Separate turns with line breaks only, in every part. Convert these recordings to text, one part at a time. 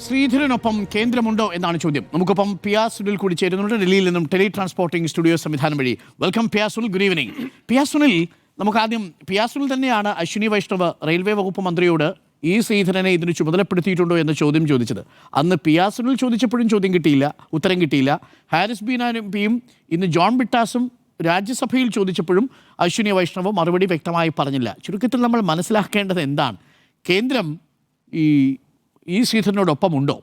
ശ്രീധരനൊപ്പം കേന്ദ്രമുണ്ടോ എന്നാണ് ചോദ്യം. നമുക്കൊപ്പം പിയാസ് സുനിൽ കൂടി ചേരുന്നുണ്ട്, ഡൽഹിയിൽ നിന്നും ടെലി ട്രാൻസ്പോർട്ടിംഗ് സ്റ്റുഡിയോ സംവിധാനം വഴി. Welcome Piyas Sunil, good evening. Piyas Sunil, നമുക്ക് ആദ്യം പിയാസ് സുനിൽ തന്നെയാണ് അശ്വിനി വൈഷ്ണവ് റെയിൽവേ വകുപ്പ് മന്ത്രിയോട് ഈ ശ്രീധരനെ ഇതിന് ചുമതലപ്പെടുത്തിയിട്ടുണ്ടോ എന്ന ചോദ്യം ചോദിച്ചത്. അന്ന് പിയാസ് സുനിൽ ചോദിച്ചപ്പോഴും ഉത്തരം കിട്ടിയില്ല. ഹാരിസ് ബീനാനും ഇന്ന് ജോൺ ബിട്ടാസും രാജ്യസഭയിൽ ചോദിച്ചപ്പോഴും അശ്വിനി വൈഷ്ണവ് മറുപടി വ്യക്തമായി പറഞ്ഞില്ല. ചുരുക്കത്തിൽ നമ്മൾ മനസ്സിലാക്കേണ്ടത് എന്താണ്? കേന്ദ്രം ഈ ശ്രീധരനോടൊപ്പമുണ്ടോ?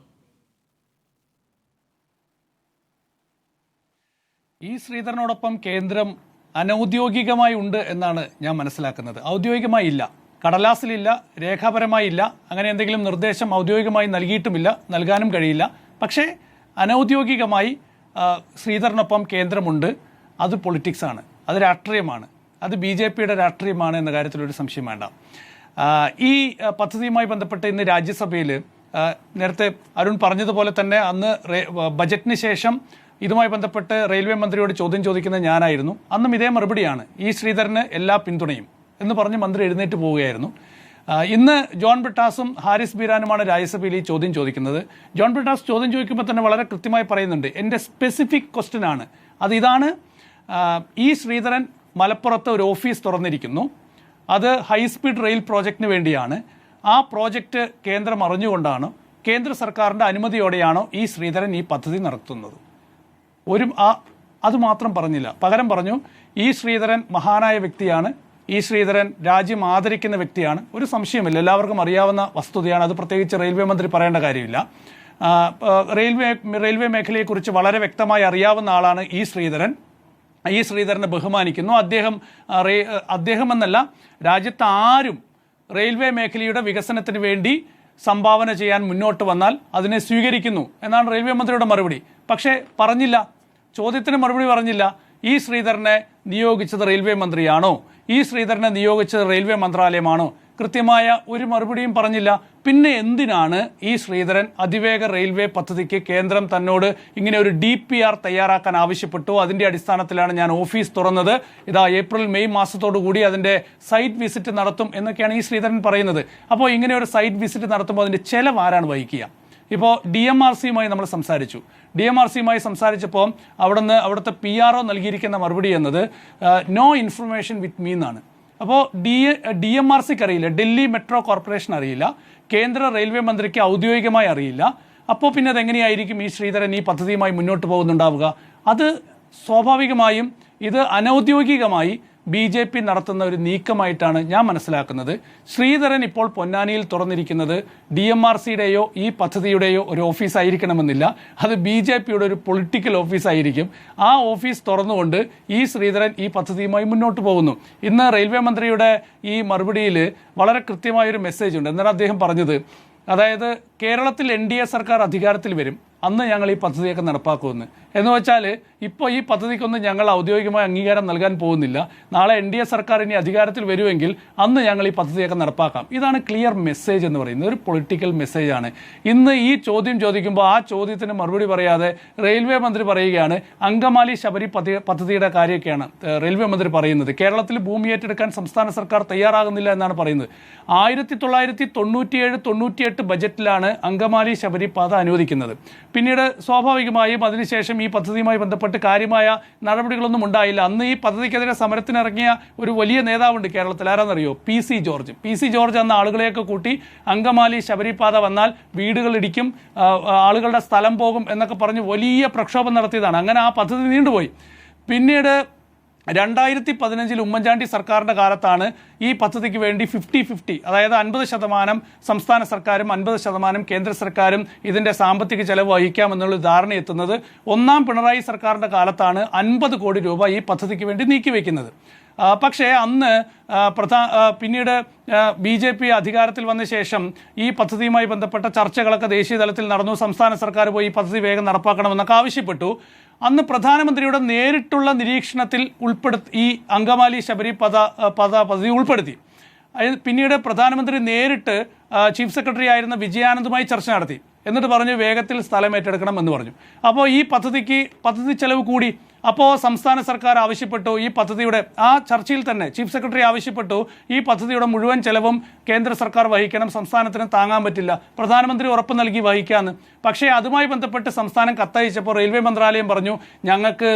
ഈ ശ്രീധരനോടൊപ്പം കേന്ദ്രം അനൗദ്യോഗികമായി ഉണ്ട് എന്നാണ് ഞാൻ മനസ്സിലാക്കുന്നത്. ഔദ്യോഗികമായി ഇല്ല, കടലാസിലില്ല, രേഖാപരമായി ഇല്ല. അങ്ങനെ എന്തെങ്കിലും നിർദ്ദേശം ഔദ്യോഗികമായി നൽകിയിട്ടുമില്ല, നൽകാനും കഴിയില്ല. പക്ഷേ അനൗദ്യോഗികമായി ശ്രീധരനൊപ്പം കേന്ദ്രമുണ്ട്. അത് പൊളിറ്റിക്സാണ്, അത് രാഷ്ട്രീയമാണ്, അത് BJPയുടെ രാഷ്ട്രീയമാണ് എന്ന കാര്യത്തിലൊരു സംശയം വേണ്ട. ഈ പദ്ധതിയുമായി ബന്ധപ്പെട്ട് ഇന്ന് രാജ്യസഭയിൽ നേരത്തെ അരുൺ പറഞ്ഞതുപോലെ തന്നെ അന്ന് ബജറ്റിന് ശേഷം ഇതുമായി ബന്ധപ്പെട്ട് റെയിൽവേ മന്ത്രിയോട് ചോദ്യം ചോദിക്കുന്നത് ഞാനായിരുന്നു. അന്നും ഇതേ മറുപടിയാണ്, ഈ ശ്രീധരന് എല്ലാ പിന്തുണയും എന്ന് പറഞ്ഞ് മന്ത്രി എഴുന്നേറ്റ് പോവുകയായിരുന്നു. ഇന്ന് ജോൺ ബിട്ടാസും ഹാരിസ് ബീരാനുമാണ് രാജ്യസഭയിൽ ഈ ചോദ്യം ചോദിക്കുന്നത്. ജോൺ ബിട്ടാസ് ചോദ്യം ചോദിക്കുമ്പോൾ തന്നെ വളരെ കൃത്യമായി പറയുന്നുണ്ട്, എൻ്റെ സ്പെസിഫിക് ക്വസ്റ്റ്യൻ ആണ് അത്. ഇതാണ്, ഈ ശ്രീധരൻ മലപ്പുറത്ത് ഒരു ഓഫീസ് തുറന്നിരിക്കുന്നു, അത് ഹൈസ്പീഡ് റെയിൽ പ്രോജക്റ്റിന് വേണ്ടിയാണ്. ആ പ്രോജക്റ്റ് കേന്ദ്രം അറിഞ്ഞുകൊണ്ടാണ്, കേന്ദ്ര സർക്കാരിൻ്റെ അനുമതിയോടെയാണോ ഈ ശ്രീധരൻ ഈ പദ്ധതി നടത്തുന്നത്? അതുമാത്രം പറഞ്ഞില്ല. പകരം പറഞ്ഞു, ഈ ശ്രീധരൻ മഹാനായ വ്യക്തിയാണ്, ഈ ശ്രീധരൻ രാജ്യം ആദരിക്കുന്ന വ്യക്തിയാണ്. ഒരു സംശയമില്ല, എല്ലാവർക്കും അറിയാവുന്ന വസ്തുതയാണ്. അത് പ്രത്യേകിച്ച് റെയിൽവേ മന്ത്രി പറയേണ്ട കാര്യമില്ല. റെയിൽവേ മേഖലയെക്കുറിച്ച് വളരെ വ്യക്തമായി അറിയാവുന്ന ആളാണ് ഈ ശ്രീധരൻ. ഈ ശ്രീധരനെ ബഹുമാനിക്കുന്നു. അദ്ദേഹം എന്നല്ല, രാജ്യത്ത് ആരും റെയിൽവേ മേഖലയുടെ വികസനത്തിന് വേണ്ടി സംഭാവന ചെയ്യാൻ മുന്നോട്ട് വന്നാൽ അതിനെ സ്വീകരിക്കുന്നു എന്നാണ് റെയിൽവേ മന്ത്രിയുടെ മറുപടി. പക്ഷേ പറഞ്ഞില്ല, ചോദ്യത്തിന് മറുപടി പറഞ്ഞില്ല. ഈ ശ്രീധരനെ നിയോഗിച്ചത് റെയിൽവേ മന്ത്രിയാണോ, ഈ ശ്രീധരനെ നിയോഗിച്ചത് റെയിൽവേ മന്ത്രാലയമാണോ? കൃത്യമായ ഒരു മറുപടിയും പറഞ്ഞില്ല. പിന്നെ എന്തിനാണ് ഈ ശ്രീധരൻ അതിവേഗ റെയിൽവേ പദ്ധതിക്ക് കേന്ദ്രം തന്നോട് ഇങ്ങനെ ഒരു DPR തയ്യാറാക്കാൻ ആവശ്യപ്പെട്ടു? അതിൻ്റെ അടിസ്ഥാനത്തിലാണ് ഞാൻ ഓഫീസ് തുറന്നത്, ഇതാ ഏപ്രിൽ മെയ് മാസത്തോടു കൂടി അതിൻ്റെ സൈറ്റ് വിസിറ്റ് നടത്തും എന്നൊക്കെയാണ് ഈ ശ്രീധരൻ പറയുന്നത്. അപ്പോൾ ഇങ്ങനെ ഒരു സൈറ്റ് വിസിറ്റ് നടത്തുമ്പോൾ അതിൻ്റെ ചെലവ് ആരാണ് വഹിക്കുക? ഇപ്പോൾ DMRCയുമായി നമ്മൾ സംസാരിച്ചു. DMRCയുമായി സംസാരിച്ചപ്പോൾ അവിടുത്തെ PRO നൽകിയിരിക്കുന്ന മറുപടി എന്നത് നോ ഇൻഫർമേഷൻ വിത്ത് മീ എന്നാണ്. അപ്പോൾ DMRCക്ക് അറിയില്ല, ഡൽഹി മെട്രോ കോർപ്പറേഷൻ അറിയില്ല, കേന്ദ്ര റെയിൽവേ മന്ത്രിക്ക് ഔദ്യോഗികമായി അറിയില്ല. അപ്പോൾ പിന്നെ അതെങ്ങനെയായിരിക്കും ഈ ശ്രീധരൻ ഈ പദ്ധതിയുമായി മുന്നോട്ട് പോകുന്നുണ്ടാവുക? അത് സ്വാഭാവികമായും ഇത് അനൗദ്യോഗികമായി BJP നടത്തുന്ന ഒരു നീക്കമായിട്ടാണ് ഞാൻ മനസ്സിലാക്കുന്നത്. ശ്രീധരൻ ഇപ്പോൾ പൊന്നാനിയിൽ തുറന്നിരിക്കുന്നത് DMRCയുടെയോ ഈ പദ്ധതിയുടെയോ ഒരു ഓഫീസ് ആയിരിക്കണമെന്നില്ല, അത് BJPയുടെ ഒരു പൊളിറ്റിക്കൽ ഓഫീസായിരിക്കും. ആ ഓഫീസ് തുറന്നുകൊണ്ട് ഈ ശ്രീധരൻ ഈ പദ്ധതിയുമായി മുന്നോട്ട് പോകുന്നു. ഇന്ന് റെയിൽവേ മന്ത്രിയുടെ ഈ മറുപടിയിൽ വളരെ കൃത്യമായൊരു മെസ്സേജ് ഉണ്ട്. എന്നാൽ അദ്ദേഹം പറഞ്ഞത്, അതായത് കേരളത്തിൽ NDA സർക്കാർ അധികാരത്തിൽ വരും, അന്ന് ഞങ്ങൾ ഈ പദ്ധതിയൊക്കെ നടപ്പാക്കുമെന്ന്. എന്ന് വെച്ചാൽ ഇപ്പോൾ ഈ പദ്ധതിക്കൊന്നും ഞങ്ങൾ ഔദ്യോഗികമായ അംഗീകാരം നൽകാൻ പോകുന്നില്ല. നാളെ NDA സർക്കാർ ഇനി അധികാരത്തിൽ വരുമെങ്കിൽ അന്ന് ഞങ്ങൾ ഈ പദ്ധതിയൊക്കെ നടപ്പാക്കാം. ഇതാണ് ക്ലിയർ മെസ്സേജ് എന്ന് പറയുന്നത്, ഒരു പൊളിറ്റിക്കൽ മെസ്സേജാണ്. ഇന്ന് ഈ ചോദ്യം ചോദിക്കുമ്പോൾ ആ ചോദ്യത്തിന് മറുപടി പറയാതെ റെയിൽവേ മന്ത്രി പറയുകയാണ്, അങ്കമാലി ശബരി പദ്ധതിയുടെ കാര്യമൊക്കെയാണ് റെയിൽവേ മന്ത്രി പറയുന്നത്. കേരളത്തിൽ ഭൂമി ഏറ്റെടുക്കാൻ സംസ്ഥാന സർക്കാർ തയ്യാറാകുന്നില്ല എന്നാണ് പറയുന്നത്. 1997-98 ബജറ്റിലാണ് അങ്കമാലി ശബരി പാത അനുവദിക്കുന്നത്. പിന്നീട് സ്വാഭാവികമായും അതിനുശേഷം ഈ പദ്ധതിയുമായി ബന്ധപ്പെട്ട് കാര്യമായ നടപടികളൊന്നും ഉണ്ടായില്ല. അന്ന് ഈ പദ്ധതിക്കെതിരെ സമരത്തിനിറങ്ങിയ ഒരു വലിയ നേതാവുണ്ട് കേരളത്തിൽ, ആരാന്നറിയോ? PC ജോർജ് അന്ന് ആളുകളെയൊക്കെ കൂട്ടി അങ്കമാലി ശബരിപാത വന്നാൽ വീടുകൾ ഇടിക്കും, ആളുകളുടെ സ്ഥലം പോകും എന്നൊക്കെ പറഞ്ഞ് വലിയ പ്രക്ഷോഭം നടത്തിയതാണ്. അങ്ങനെ ആ പദ്ധതി നീണ്ടുപോയി. പിന്നീട് 2015 ഉമ്മൻചാണ്ടി സർക്കാരിൻ്റെ കാലത്താണ് ഈ പദ്ധതിക്ക് വേണ്ടി 50-50, അതായത് 50% സംസ്ഥാന സർക്കാരും 50% കേന്ദ്ര സർക്കാരും ഇതിൻ്റെ സാമ്പത്തിക ചെലവ് വഹിക്കാമെന്നുള്ള ധാരണയെത്തുന്നത്. ഒന്നാം പിണറായി സർക്കാരിൻ്റെ കാലത്താണ് 50 കോടി രൂപ ഈ പദ്ധതിക്ക് വേണ്ടി നീക്കിവെക്കുന്നത്. പക്ഷേ അന്ന് പിന്നീട് BJP അധികാരത്തിൽ വന്ന ശേഷം ഈ പദ്ധതിയുമായി ബന്ധപ്പെട്ട ചർച്ചകളൊക്കെ ദേശീയ തലത്തിൽ നടന്നു. സംസ്ഥാന സർക്കാർ പോയി ഈ പദ്ധതി വേഗം നടപ്പാക്കണമെന്നൊക്കെ ആവശ്യപ്പെട്ടു. അന്ന് പ്രധാനമന്ത്രിയുടെ നേരിട്ടുള്ള നിരീക്ഷണത്തിൽ ഈ അങ്കമാലി ശബരി പദ്ധതി ഉൾപ്പെടുത്തി. പിന്നീട് പ്രധാനമന്ത്രി നേരിട്ട് ചീഫ് സെക്രട്ടറി ആയിരുന്ന വിജയാനന്ദുമായി ചർച്ച നടത്തി. എന്നിട്ട് പറഞ്ഞു വേഗത്തിൽ സ്ഥലം ഏറ്റെടുക്കണം എന്ന് പറഞ്ഞു. അപ്പോൾ ഈ പദ്ധതി ചെലവ് കൂടി. അപ്പോൾ സംസ്ഥാന സർക്കാർ ആവശ്യപ്പെട്ടു ഈ പദ്ധതിയുടെ ആ ചർച്ചയിൽ തന്നെ ചീഫ് സെക്രട്ടറി ആവശ്യപ്പെട്ടു ഈ പദ്ധതിയുടെ മുഴുവൻ ചെലവും കേന്ദ്ര സർക്കാർ വഹിക്കണം, സംസ്ഥാനത്തിന് താങ്ങാൻ പറ്റില്ല. പ്രധാനമന്ത്രി ഉറപ്പ് നൽകി വഹിക്കാമെന്ന്. പക്ഷേ അതുമായി ബന്ധപ്പെട്ട് സംസ്ഥാനം കത്തയച്ചപ്പോൾ റെയിൽവേ മന്ത്രാലയം പറഞ്ഞു ഞങ്ങൾക്ക്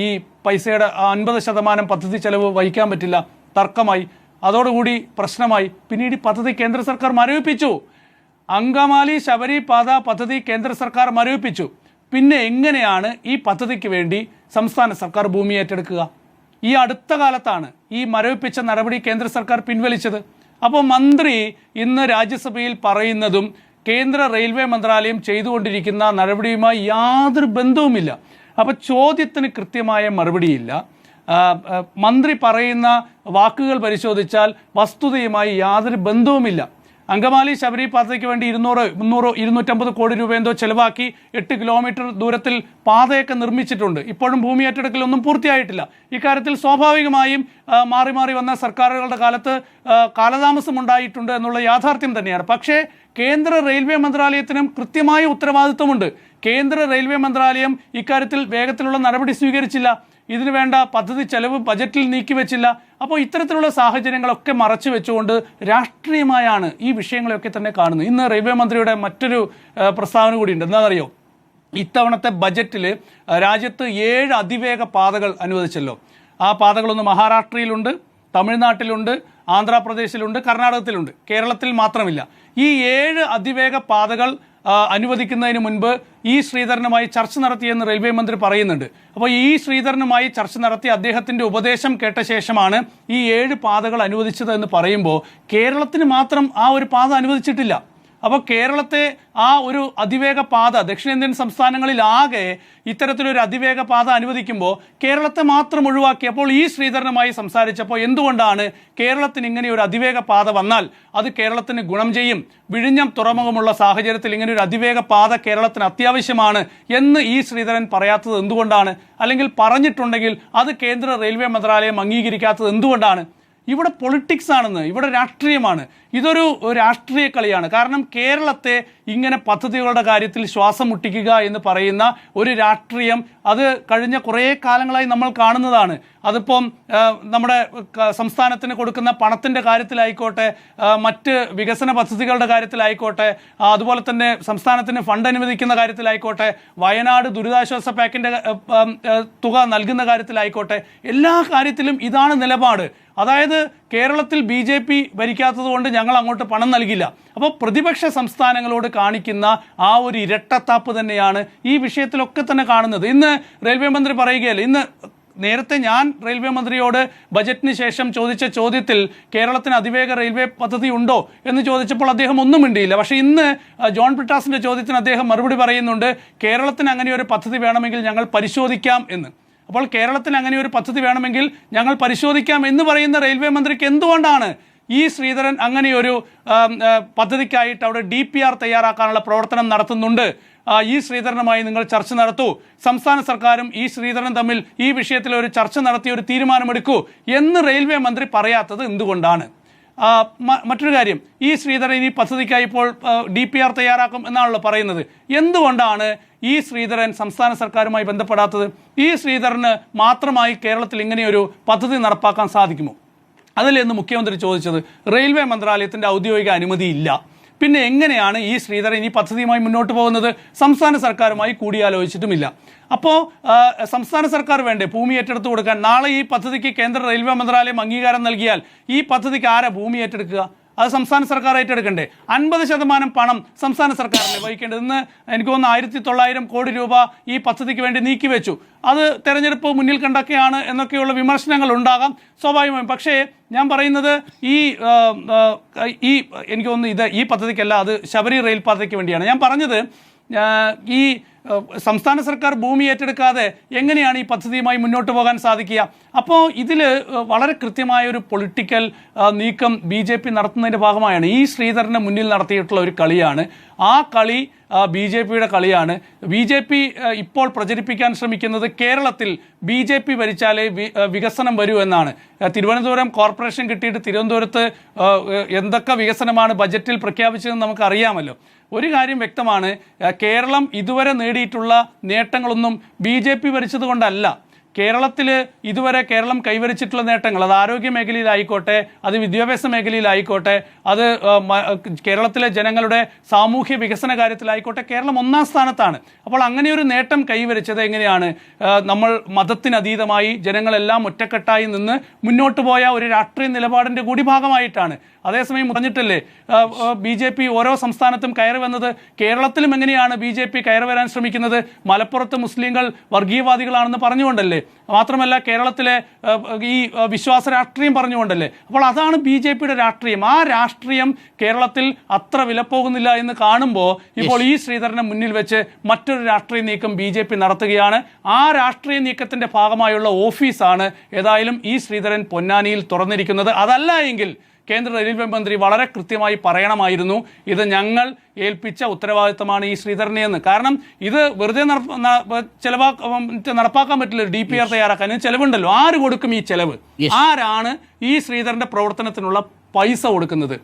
ഈ പൈസയുടെ 50% പദ്ധതി ചെലവ് വഹിക്കാൻ പറ്റില്ല. തർക്കമായി. അതോടുകൂടി പ്രശ്നമായി. പിന്നീട് ഈ പദ്ധതി കേന്ദ്ര സർക്കാർ മരവിപ്പിച്ചു. അങ്കമാലി ശബരി പാത പദ്ധതി കേന്ദ്ര സർക്കാർ മരവിപ്പിച്ചു. പിന്നെ എങ്ങനെയാണ് ഈ പദ്ധതിക്ക് വേണ്ടി സംസ്ഥാന സർക്കാർ ഭൂമി ഏറ്റെടുക്കുക? ഈ അടുത്ത കാലത്താണ് ഈ മരവിപ്പിച്ച നടപടി കേന്ദ്ര സർക്കാർ പിൻവലിച്ചത്. അപ്പോൾ മന്ത്രി ഇന്ന് രാജ്യസഭയിൽ പറയുന്നതും കേന്ദ്ര റെയിൽവേ മന്ത്രാലയം ചെയ്തുകൊണ്ടിരിക്കുന്ന നടപടിയുമായി യാതൊരു ബന്ധവുമില്ല. അപ്പോൾ ചോദ്യത്തിന് കൃത്യമായ മറുപടിയില്ല. മന്ത്രി പറയുന്ന വാക്കുകൾ പരിശോധിച്ചാൽ വസ്തുതയുമായി യാതൊരു ബന്ധവുമില്ല. അങ്കമാലി ശബരി പാതയ്ക്ക് വേണ്ടി 250 കോടി രൂപ എന്തോ ചെലവാക്കി 8 കിലോമീറ്റർ ദൂരത്തിൽ പാതയൊക്കെ നിർമ്മിച്ചിട്ടുണ്ട്. ഇപ്പോഴും ഭൂമി ഏറ്റെടുക്കലൊന്നും പൂർത്തിയായിട്ടില്ല. ഇക്കാര്യത്തിൽ സ്വാഭാവികമായും മാറി മാറി വന്ന സർക്കാരുകളുടെ കാലത്ത് കാലതാമസം ഉണ്ടായിട്ടുണ്ട് എന്നുള്ള യാഥാർത്ഥ്യം തന്നെയാണ്. പക്ഷേ കേന്ദ്ര റെയിൽവേ മന്ത്രാലയത്തിനും കൃത്യമായ ഉത്തരവാദിത്വമുണ്ട്. കേന്ദ്ര റെയിൽവേ മന്ത്രാലയം ഇക്കാര്യത്തിൽ വേഗത്തിലുള്ള നടപടി സ്വീകരിച്ചില്ല. ഇതിനു വേണ്ട പദ്ധതി ചെലവ് ബജറ്റിൽ നീക്കിവെച്ചില്ല. അപ്പോൾ ഇത്തരത്തിലുള്ള സാഹചര്യങ്ങളൊക്കെ മറച്ചു വെച്ചുകൊണ്ട് രാഷ്ട്രീയമായാണ് ഈ വിഷയങ്ങളെയൊക്കെ തന്നെ കാണുന്നത്. ഇന്ന് റെയിൽവേ മന്ത്രിയുടെ മറ്റൊരു പ്രസ്താവന കൂടിയുണ്ട്. എന്താണെന്നറിയോ? ഇത്തവണത്തെ ബജറ്റിൽ രാജ്യത്ത് 7 അതിവേഗ പാതകൾ അനുവദിച്ചല്ലോ. ആ പാതകളൊന്ന് മഹാരാഷ്ട്രയിലുണ്ട്, തമിഴ്നാട്ടിലുണ്ട്, ആന്ധ്രാപ്രദേശിലുണ്ട്, കർണാടകത്തിലുണ്ട്. കേരളത്തിൽ മാത്രമില്ല. ഈ 7 അതിവേഗ പാതകൾ അനുവദിക്കുന്നതിന് മുൻപ് ഇ ശ്രീധരനുമായി ചർച്ച നടത്തിയെന്ന് റെയിൽവേ മന്ത്രി പറയുന്നുണ്ട്. അപ്പോൾ ഇ ശ്രീധരനുമായി ചർച്ച നടത്തി അദ്ദേഹത്തിൻ്റെ ഉപദേശം കേട്ട ശേഷമാണ് ഈ 7 പാതകൾ അനുവദിച്ചത് എന്ന് പറയുമ്പോൾ കേരളത്തിന് മാത്രം ആ ഒരു പാത അനുവദിച്ചിട്ടില്ല. അപ്പോൾ കേരളത്തെ ആ ഒരു അതിവേഗ പാത ദക്ഷിണേന്ത്യൻ സംസ്ഥാനങ്ങളിലാകെ ഇത്തരത്തിലൊരു അതിവേഗ പാത അനുവദിക്കുമ്പോൾ കേരളത്തെ മാത്രം ഒഴിവാക്കിയപ്പോൾ ഈ ശ്രീധരനുമായി സംസാരിച്ചപ്പോൾ എന്തുകൊണ്ടാണ് കേരളത്തിന് ഇങ്ങനെ ഒരു അതിവേഗ പാത വന്നാൽ അത് കേരളത്തിന് ഗുണം ചെയ്യും, വിഴിഞ്ഞം തുറമുഖമുള്ള സാഹചര്യത്തിൽ ഇങ്ങനെ ഒരു അതിവേഗ പാത കേരളത്തിന് അത്യാവശ്യമാണ് എന്ന് ഈ ശ്രീധരൻ പറയാത്തത് എന്തുകൊണ്ടാണ്? അല്ലെങ്കിൽ പറഞ്ഞിട്ടുണ്ടെങ്കിൽ അത് കേന്ദ്ര റെയിൽവേ മന്ത്രാലയം അംഗീകരിക്കാത്തത് എന്തുകൊണ്ടാണ്? ഇവിടെ പൊളിറ്റിക്സ് ആണെന്ന്, ഇവിടെ രാഷ്ട്രീയമാണ്. ഇതൊരു രാഷ്ട്രീയ കളിയാണ്. കാരണം കേരളത്തെ ഇങ്ങനെ പദ്ധതികളുടെ കാര്യത്തിൽ ശ്വാസം മുട്ടിക്കുക എന്ന് പറയുന്ന ഒരു രാഷ്ട്രീയം അത് കഴിഞ്ഞ കുറേ കാലങ്ങളായി നമ്മൾ കാണുന്നതാണ്. അതിപ്പം നമ്മുടെ സംസ്ഥാനത്തിന് കൊടുക്കുന്ന പണത്തിൻ്റെ കാര്യത്തിലായിക്കോട്ടെ, മറ്റ് വികസന പദ്ധതികളുടെ കാര്യത്തിലായിക്കോട്ടെ, അതുപോലെ തന്നെ സംസ്ഥാനത്തിന് ഫണ്ട് അനുവദിക്കുന്ന കാര്യത്തിലായിക്കോട്ടെ, വയനാട് ദുരിതാശ്വാസ പാക്കിൻ്റെ തുക നൽകുന്ന കാര്യത്തിലായിക്കോട്ടെ, എല്ലാ കാര്യത്തിലും ഇതാണ് നിലപാട്. അതായത് കേരളത്തിൽ BJP ഭരിക്കാത്തത് കൊണ്ട് ഞങ്ങൾ അങ്ങോട്ട് പണം നൽകില്ല. അപ്പോൾ പ്രതിപക്ഷ സംസ്ഥാനങ്ങളോട് കാണിക്കുന്ന ആ ഒരു ഇരട്ടത്താപ്പ് തന്നെയാണ് ഈ വിഷയത്തിലൊക്കെ തന്നെ കാണുന്നത്. ഇന്ന് റെയിൽവേ മന്ത്രി പറയുകയല്ലേ, ഇന്ന് നേരത്തെ ഞാൻ റെയിൽവേ മന്ത്രിയോട് ബജറ്റിന് ശേഷം ചോദിച്ച ചോദ്യത്തിൽ കേരളത്തിന് അതിവേഗ റെയിൽവേ പദ്ധതി ഉണ്ടോ എന്ന് ചോദിച്ചപ്പോൾ അദ്ദേഹം ഒന്നും മിണ്ടിയില്ല. പക്ഷേ ഇന്ന് ജോൺ ബ്രിട്ടാസിൻ്റെ ചോദ്യത്തിന് അദ്ദേഹം മറുപടി പറയുന്നുണ്ട്, കേരളത്തിന് അങ്ങനെ ഒരു പദ്ധതി വേണമെങ്കിൽ ഞങ്ങൾ പരിശോധിക്കാം എന്ന്. അപ്പോൾ കേരളത്തിന് അങ്ങനെ ഒരു പദ്ധതി വേണമെങ്കിൽ ഞങ്ങൾ പരിശോധിക്കാം എന്ന് പറയുന്ന റെയിൽവേ മന്ത്രിക്ക് എന്തുകൊണ്ടാണ് ഈ ശ്രീധരൻ അങ്ങനെയൊരു പദ്ധതിക്കായിട്ട് അവിടെ DPR തയ്യാറാക്കാനുള്ള പ്രവർത്തനം നടത്തുന്നുണ്ട്, ഈ ശ്രീധരനുമായി നിങ്ങൾ ചർച്ച നടത്തൂ, സംസ്ഥാന സർക്കാരും ഈ ശ്രീധരനും തമ്മിൽ ഈ വിഷയത്തിൽ ഒരു ചർച്ച നടത്തി ഒരു തീരുമാനമെടുക്കൂ എന്ന് റെയിൽവേ മന്ത്രി പറയാത്തത് എന്തുകൊണ്ടാണ്? മറ്റൊരു കാര്യം, ഈ ശ്രീധരൻ ഈ പദ്ധതിക്കായി ഇപ്പോൾ DPR തയ്യാറാക്കും എന്നാണല്ലോ പറയുന്നത്. എന്തുകൊണ്ടാണ് ഈ ശ്രീധരൻ സംസ്ഥാന സർക്കാരുമായി ബന്ധപ്പെടാത്തത്? ഈ ശ്രീധരന് മാത്രമായി കേരളത്തിൽ ഇങ്ങനെയൊരു പദ്ധതി നടപ്പാക്കാൻ സാധിക്കുമോ? അതിലെന്ന് മുഖ്യമന്ത്രി ചോദിച്ചത് റെയിൽവേ മന്ത്രാലയത്തിൻ്റെ ഔദ്യോഗിക അനുമതിയില്ല. പിന്നെ എങ്ങനെയാണ് ഈ ശ്രീധരൻ ഈ പദ്ധതിയുമായി മുന്നോട്ട് പോകുന്നത്? സംസ്ഥാന സർക്കാരുമായി കൂടിയാലോചിച്ചിട്ടുമില്ല. അപ്പോൾ സംസ്ഥാന സർക്കാർ വേണ്ടേ ഭൂമി ഏറ്റെടുത്ത് കൊടുക്കാൻ? നാളെ ഈ പദ്ധതിക്ക് കേന്ദ്ര റെയിൽവേ മന്ത്രാലയം അംഗീകാരം നൽകിയാൽ ഈ പദ്ധതിക്ക് ആരാ ഭൂമി ഏറ്റെടുക്കുക? അത് സംസ്ഥാന സർക്കാർ ഏറ്റെടുക്കണ്ടേ? 50% പണം സംസ്ഥാന സർക്കാരിനെ വഹിക്കേണ്ടത്. ഇന്ന് എനിക്ക് തോന്നുന്നു 1900 കോടി രൂപ ഈ പദ്ധതിക്ക് വേണ്ടി നീക്കിവെച്ചു. അത് തെരഞ്ഞെടുപ്പ് മുന്നിൽ കണ്ടൊക്കെയാണ് എന്നൊക്കെയുള്ള വിമർശനങ്ങൾ ഉണ്ടാകാം, സ്വാഭാവികമായും. പക്ഷേ ഞാൻ പറയുന്നത് ഈ എനിക്ക് തോന്നുന്നു ഈ പദ്ധതിക്കല്ല, അത് ശബരി റെയിൽ പാതയ്ക്ക് വേണ്ടിയാണ് ഞാൻ പറഞ്ഞത്. ഈ സംസ്ഥാന സർക്കാർ ഭൂമി ഏറ്റെടുക്കാതെ എങ്ങനെയാണ് ഈ പദ്ധതിയുമായി മുന്നോട്ട് പോകാൻ സാധിക്കുക? അപ്പോൾ ഇതിൽ വളരെ കൃത്യമായൊരു പൊളിറ്റിക്കൽ നീക്കം BJP നടത്തുന്നതിൻ്റെ ഭാഗമായാണ് ഈ ശ്രീധരന് മുന്നിൽ നടത്തിയിട്ടുള്ള ഒരു കളിയാണ്. ആ കളി BJPയുടെ കളിയാണ്. BJP ഇപ്പോൾ പ്രചരിപ്പിക്കാൻ ശ്രമിക്കുന്നത് കേരളത്തിൽ BJP ഭരിച്ചാലേ വികസനം വരൂ എന്നാണ്. തിരുവനന്തപുരം കോർപ്പറേഷൻ കിട്ടിയിട്ട് തിരുവനന്തപുരത്ത് എന്തൊക്കെ വികസനമാണ് ബജറ്റിൽ പ്രഖ്യാപിച്ചതെന്ന് നമുക്കറിയാമല്ലോ. ഒരു കാര്യം വ്യക്തമാണ്, കേരളം ഇതുവരെ നേടിയിട്ടുള്ള നേട്ടങ്ങളൊന്നും BJP ഭരിച്ചത് കൊണ്ടല്ല. കേരളത്തിൽ ഇതുവരെ കേരളം കൈവരിച്ചിട്ടുള്ള നേട്ടങ്ങൾ, അത് ആരോഗ്യ മേഖലയിലായിക്കോട്ടെ, അത് വിദ്യാഭ്യാസ മേഖലയിലായിക്കോട്ടെ, അത് കേരളത്തിലെ ജനങ്ങളുടെ സാമൂഹ്യ വികസന കാര്യത്തിലായിക്കോട്ടെ, കേരളം 1ാം സ്ഥാനത്താണ്. അപ്പോൾ അങ്ങനെ ഒരു നേട്ടം കൈവരിച്ചത് എങ്ങനെയാണ്? നമ്മൾ മതത്തിനതീതമായി ജനങ്ങളെല്ലാം ഒറ്റക്കെട്ടായി നിന്ന് മുന്നോട്ട് പോയ ഒരു രാഷ്ട്രീയ നിലപാടിൻ്റെ കൂടി ഭാഗമായിട്ടാണ്. അതേസമയം പറഞ്ഞിട്ടല്ലേ BJP ഓരോ സംസ്ഥാനത്തും കയറി വന്നത്? കേരളത്തിലും എങ്ങനെയാണ് BJP കയറി വരാൻ ശ്രമിക്കുന്നത്? മലപ്പുറത്ത് മുസ്ലിങ്ങൾ വർഗീയവാദികളാണെന്ന് പറഞ്ഞുകൊണ്ടല്ലേ? മാത്രമല്ല കേരളത്തിലെ ഈ വിശ്വാസ രാഷ്ട്രീയം പറഞ്ഞുകൊണ്ടല്ലേ? അപ്പോൾ അതാണ് BJPയുടെ രാഷ്ട്രീയം. ആ രാഷ്ട്രീയം കേരളത്തിൽ അത്ര വിലപ്പോകുന്നില്ല എന്ന് കാണുമ്പോൾ ഇപ്പോൾ ഈ ശ്രീധരനെ മുന്നിൽ വെച്ച് മറ്റൊരു രാഷ്ട്രീയ നീക്കം BJP നടത്തുകയാണ്. ആ രാഷ്ട്രീയ നീക്കത്തിന്റെ ഭാഗമായുള്ള ഓഫീസാണ് ഏതായാലും ഈ ശ്രീധരൻ പൊന്നാനിയിൽ തുറന്നിരിക്കുന്നത്. അതല്ല എങ്കിൽ കേന്ദ്ര റെയിൽവേ മന്ത്രി വളരെ കൃത്യമായി പറയണമായിരുന്നു, ഇത് ഞങ്ങൾ ഏൽപ്പിച്ച ഉത്തരവാദിത്തമാണ് ഈ ശ്രീധരനെ എന്ന്. കാരണം ഇത് വെറുതെ നടപ്പാക്കാൻ പറ്റില്ല. DPR തയ്യാറാക്കാൻ ചെലവുണ്ടല്ലോ. ആര് കൊടുക്കും ഈ ചെലവ്? ആരാണ് ഈ ശ്രീധരന്റെ പ്രവർത്തനത്തിനുള്ള പൈസ കൊടുക്കുന്നത്?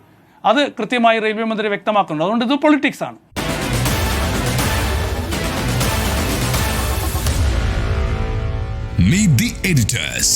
അത് കൃത്യമായി റെയിൽവേ മന്ത്രി വ്യക്തമാക്കുന്നുണ്ട്. അതുകൊണ്ട് ഇത് പൊളിറ്റിക്സ് ആണ്.
Meet the editors.